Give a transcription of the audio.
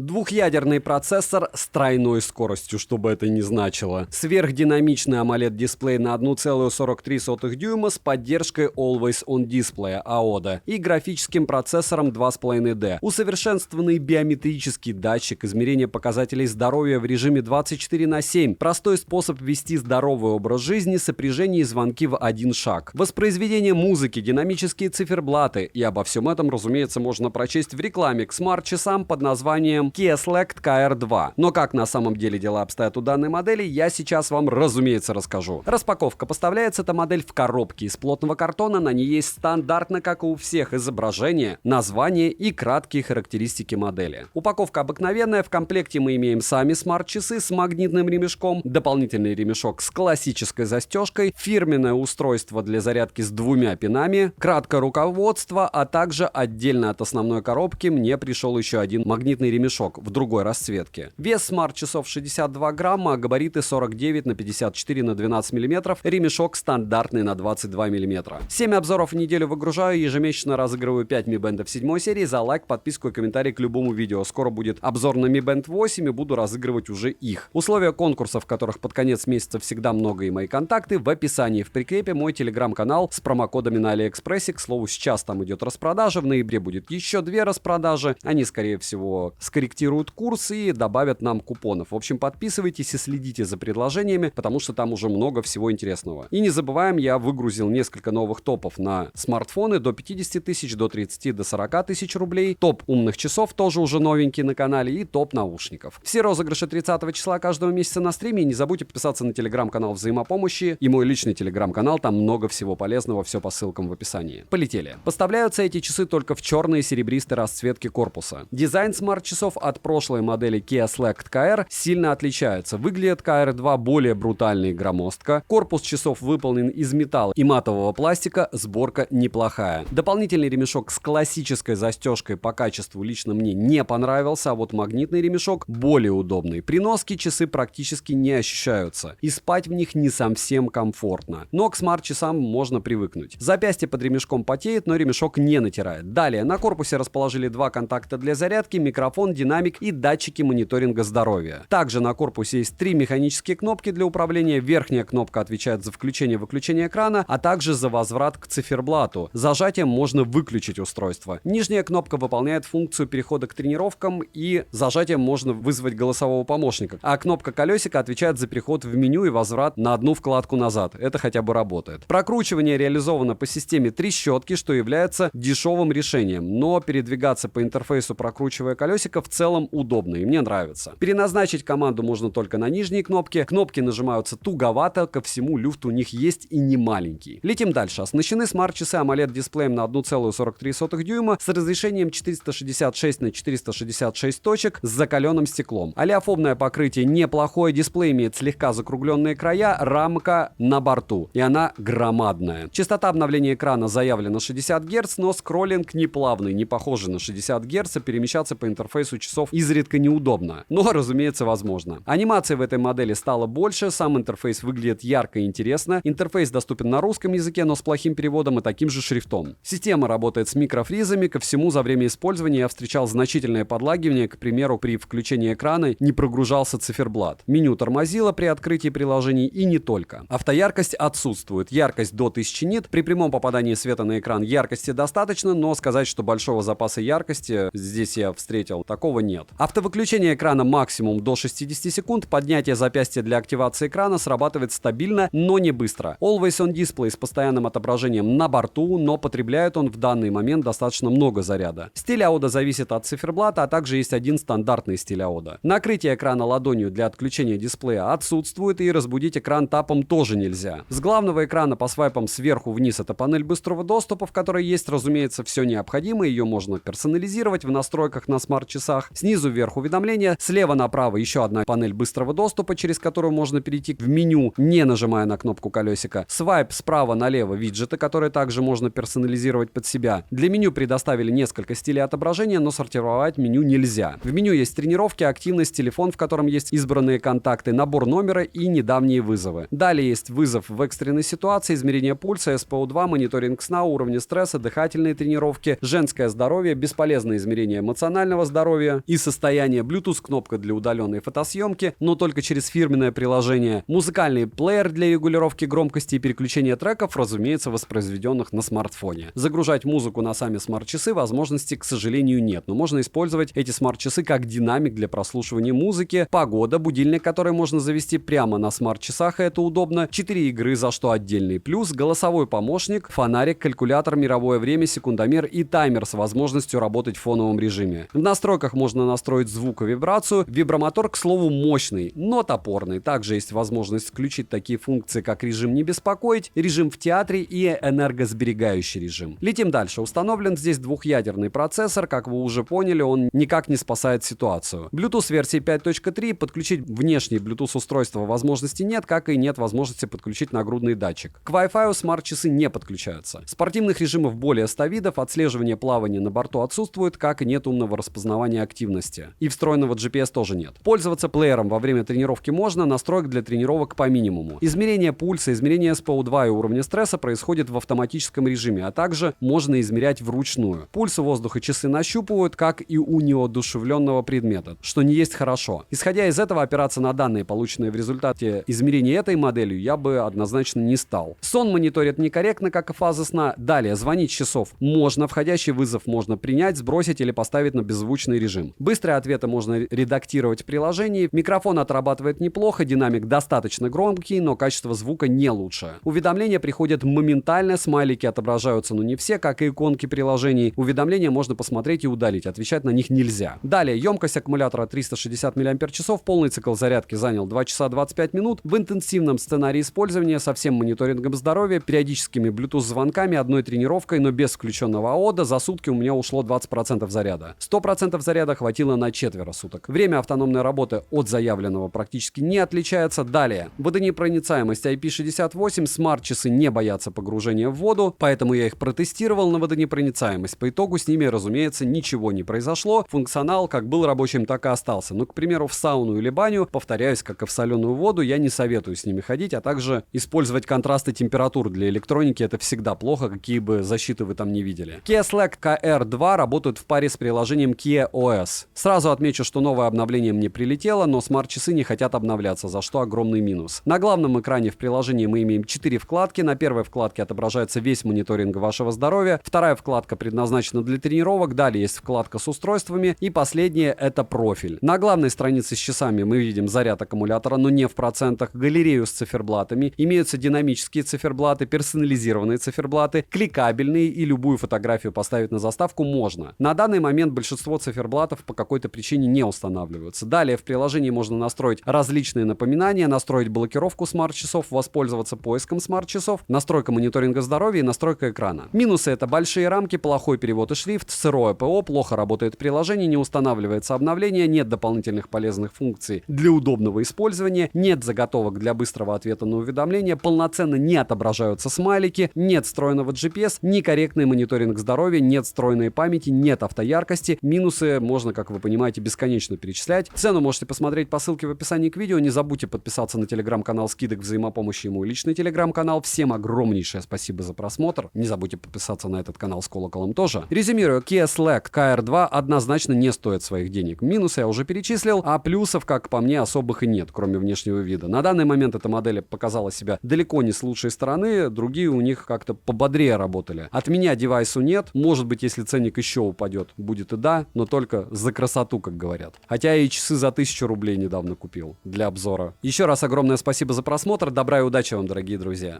Двухъядерный процессор с тройной скоростью, что бы это ни значило. Сверхдинамичный AMOLED-дисплей на 1,43 дюйма с поддержкой Always On Display AODA и графическим процессором 2,5D. Усовершенствованный биометрический датчик измерения показателей здоровья в режиме 24/7. Простой способ вести здоровый образ жизни, сопряжение и звонки в один шаг. Воспроизведение музыки, динамические циферблаты. И обо всем этом, разумеется, можно прочесть в рекламе к смарт-часам под названием Kia Select KR2. Но как на самом деле дела обстоят у данной модели, я сейчас вам, разумеется, расскажу. Распаковка. Поставляется эта модель в коробке из плотного картона. На ней есть стандартно, как и у всех, изображение, название и краткие характеристики модели. Упаковка обыкновенная. В комплекте мы имеем сами смарт-часы с магнитным ремешком, дополнительный ремешок с классической застежкой, фирменное устройство для зарядки с двумя пинами, краткое руководство, а также отдельно от основной коробки мне пришел еще один магнитный ремешок в другой расцветке. Вес смарт-часов 62 грамма, габариты 49 на 54 на 12 мм, ремешок стандартный на 22 мм. 7 обзоров в неделю выгружаю, ежемесячно разыгрываю 5 Mi Band 7 серии. За лайк, подписку и комментарий к любому видео. Скоро будет обзор на Mi Band 8 и буду разыгрывать уже их. Условия конкурсов, в которых под конец месяца всегда много, и мои контакты в описании. В прикрепе мой телеграм-канал с промокодами на Алиэкспрессе. К слову, сейчас там идет распродажа, в ноябре будет еще 2 распродажи. Они, скорее всего, скорректируют курс и добавят нам купонов. В общем, подписывайтесь и следите за предложениями, потому что там уже много всего интересного. И не забываем, я выгрузил несколько новых топов на смартфоны до 50 тысяч, до 30, до 40 тысяч рублей. Топ умных часов тоже уже новенький на канале и топ наушников. Все розыгрыши 30 числа каждого месяца на стриме. И не забудьте подписаться на телеграм-канал Взаимопомощи и мой личный телеграм-канал. Там много всего полезного, все по ссылкам в описании. Полетели. Поставляются эти часы только в черной и серебристой расцветке корпуса. Дизайн смарт-часов от прошлой модели Kia Select KR сильно отличается. Выглядит KR2 более брутально и громоздко. Корпус часов выполнен из металла и матового пластика, сборка неплохая. Дополнительный ремешок с классической застежкой по качеству лично мне не понравился, а вот магнитный ремешок более удобный. При носке часы практически не ощущаются, и спать в них не совсем комфортно. Но к смарт-часам можно привыкнуть. Запястье под ремешком потеет, но ремешок не натирает. Далее на корпусе расположили 2 контакта для зарядки, микрофон, динамик и датчики мониторинга здоровья. Также на корпусе есть 3 механические кнопки для управления. Верхняя кнопка отвечает за включение-выключение экрана, а также за возврат к циферблату. Зажатием можно выключить устройство. Нижняя кнопка выполняет функцию перехода к тренировкам, и зажатием можно вызвать голосового помощника. А кнопка колесика отвечает за переход в меню и возврат на одну вкладку назад. Это хотя бы работает. Прокручивание реализовано по системе трещотки, что является дешевым решением, но передвигаться по интерфейсу, прокручивая колесико, в целом удобно и мне нравится. Переназначить команду можно только на нижней кнопке. Кнопки нажимаются туговато, ко всему люфт у них есть и не маленький. Летим дальше. Оснащены смарт-часы AMOLED-дисплеем на 1,43 дюйма с разрешением 466 на 466 точек с закаленным стеклом. Олеофобное покрытие неплохое, дисплей имеет слегка закругленные края, рамка на борту, и она громадная. Частота обновления экрана заявлена 60 Гц, но скроллинг неплавный, не похожий на 60 Гц, перемещаться по интерфейсу часов изредка неудобно, но, разумеется, возможно. Анимации в этой модели стало больше, сам интерфейс выглядит ярко и интересно. Интерфейс доступен на русском языке, но с плохим переводом и таким же шрифтом. Система работает с микрофризами, ко всему за время использования я встречал значительное подлагивание, к примеру, при включении экрана не прогружался циферблат. Меню тормозило при открытии приложений и не только. Автояркость отсутствует, яркость до 1000 нит, при прямом попадании света на экран яркости достаточно, но сказать, что большого запаса яркости здесь я встретил, такого нет. Автовыключение экрана максимум до 60 секунд, поднятие запястья для активации экрана срабатывает стабильно, но не быстро. Always on Display с постоянным отображением на борту, но потребляет он в данный момент достаточно много заряда. Стиль AODA зависит от циферблата, а также есть один стандартный стиль AODA. Накрытие экрана ладонью для отключения дисплея отсутствует, и разбудить экран тапом тоже нельзя. С главного экрана по свайпам сверху вниз это панель быстрого доступа, в которой есть, разумеется, все необходимое, ее можно персонализировать в настройках на смарт-часах. Снизу вверх уведомления, слева направо еще одна панель быстрого доступа, через которую можно перейти в меню, не нажимая на кнопку колесика. Свайп справа налево виджеты, которые также можно персонализировать под себя. Для меню предоставили несколько стилей отображения, но сортировать меню нельзя. В меню есть тренировки, активность, телефон, в котором есть избранные контакты, набор номера и недавние вызовы. Далее есть вызов в экстренной ситуации, измерение пульса, СПО2, мониторинг сна, уровня стресса, дыхательные тренировки, женское здоровье, бесполезное измерение эмоционального здоровья, история и состояние, Bluetooth кнопка для удаленной фотосъемки, но только через фирменное приложение, музыкальный плеер для регулировки громкости и переключения треков, разумеется, воспроизведенных на смартфоне. Загружать музыку на сами смарт-часы возможности, к сожалению, нет, но можно использовать эти смарт-часы как динамик для прослушивания музыки, погода, будильник, который можно завести прямо на смарт-часах, и это удобно, 4 игры, за что отдельный плюс, голосовой помощник, фонарик, калькулятор, мировое время, секундомер и таймер с возможностью работать в фоновом режиме. В настройках можно настроить звук и вибрацию. Вибромотор, к слову, мощный, но топорный. Также есть возможность включить такие функции, как режим «Не беспокоить», режим в театре и энергосберегающий режим. Летим дальше. Установлен здесь двухъядерный процессор. Как вы уже поняли, он никак не спасает ситуацию. Bluetooth версии 5.3. Подключить внешний Bluetooth устройство возможности нет, как и нет возможности подключить нагрудный датчик. К Wi-Fi смарт-часы не подключаются. Спортивных режимов более 100 видов, отслеживание плавания на борту отсутствует, как и нет умного распознавания активности. И встроенного GPS тоже нет. Пользоваться плеером во время тренировки можно, настроек для тренировок по минимуму. Измерение пульса, измерение СПО2 и уровня стресса происходит в автоматическом режиме, а также можно измерять вручную. Пульс, воздух и часы нащупывают, как и у неодушевленного предмета, что не есть хорошо. Исходя из этого, опираться на данные, полученные в результате измерения этой моделью, я бы однозначно не стал. Сон мониторит некорректно, как и фаза сна. Далее, звонить с часов можно, входящий вызов можно принять, сбросить или поставить на беззвучный режим. Быстрые ответы можно редактировать в приложении. Микрофон отрабатывает неплохо, динамик достаточно громкий, но качество звука не лучшее. Уведомления приходят моментально, смайлики отображаются, но не все, как и иконки приложений. Уведомления можно посмотреть и удалить, отвечать на них нельзя. Далее, емкость аккумулятора 360 мАч, полный цикл зарядки занял 2 часа 25 минут. В интенсивном сценарии использования со всем мониторингом здоровья, периодическими Bluetooth-звонками, одной тренировкой, но без включенного АОДа, за сутки у меня ушло 20% заряда. 100% заряда хватило на четверо суток. Время автономной работы от заявленного практически не отличается. Далее, водонепроницаемость IP68, смарт-часы не боятся погружения в воду, поэтому я их протестировал на водонепроницаемость. По итогу с ними, разумеется, ничего не произошло. Функционал как был рабочим, так и остался. Но, к примеру, в сауну или баню, повторяюсь, как и в соленую воду, я не советую с ними ходить, а также использовать контрасты температур для электроники. Это всегда плохо, какие бы защиты вы там не видели. Kia Slack KR2 работают в паре с приложением Kia OS. Сразу отмечу, что новое обновление мне прилетело, но смарт-часы не хотят обновляться, за что огромный минус. На главном экране в приложении мы имеем 4 вкладки. На первой вкладке отображается весь мониторинг вашего здоровья. Вторая вкладка предназначена для тренировок. Далее есть вкладка с устройствами. И последнее — это профиль. На главной странице с часами мы видим заряд аккумулятора, но не в процентах, галерею с циферблатами. Имеются динамические циферблаты, персонализированные циферблаты, кликабельные, и любую фотографию поставить на заставку можно. На данный момент большинство циферблатов по какой-то причине не устанавливаются. Далее в приложении можно настроить различные напоминания, настроить блокировку смарт-часов, воспользоваться поиском смарт-часов, настройка мониторинга здоровья и настройка экрана. Минусы — это большие рамки, плохой перевод и шрифт, сырое ПО, плохо работает приложение, не устанавливается обновление, нет дополнительных полезных функций для удобного использования, нет заготовок для быстрого ответа на уведомления, полноценно не отображаются смайлики, нет встроенного GPS, некорректный мониторинг здоровья, нет встроенной памяти, нет автояркости. Минусы можно, как вы понимаете, бесконечно перечислять. Цену можете посмотреть по ссылке в описании к видео. Не забудьте подписаться на телеграм-канал скидок взаимопомощи и мой личный телеграм-канал. Всем огромнейшее спасибо за просмотр. Не забудьте подписаться на этот канал с колоколом тоже. Резюмирую, Kia Slack KR2 однозначно не стоит своих денег. Минусы я уже перечислил, а плюсов, как по мне, особых и нет, кроме внешнего вида. На данный момент эта модель показала себя далеко не с лучшей стороны, другие у них как-то пободрее работали. От меня девайсу нет, может быть, если ценник еще упадет, будет и да, но только за красоту, как говорят. Хотя я и часы за 1000 рублей недавно купил для обзора. Еще раз огромное спасибо за просмотр, добра и удачи вам, дорогие друзья.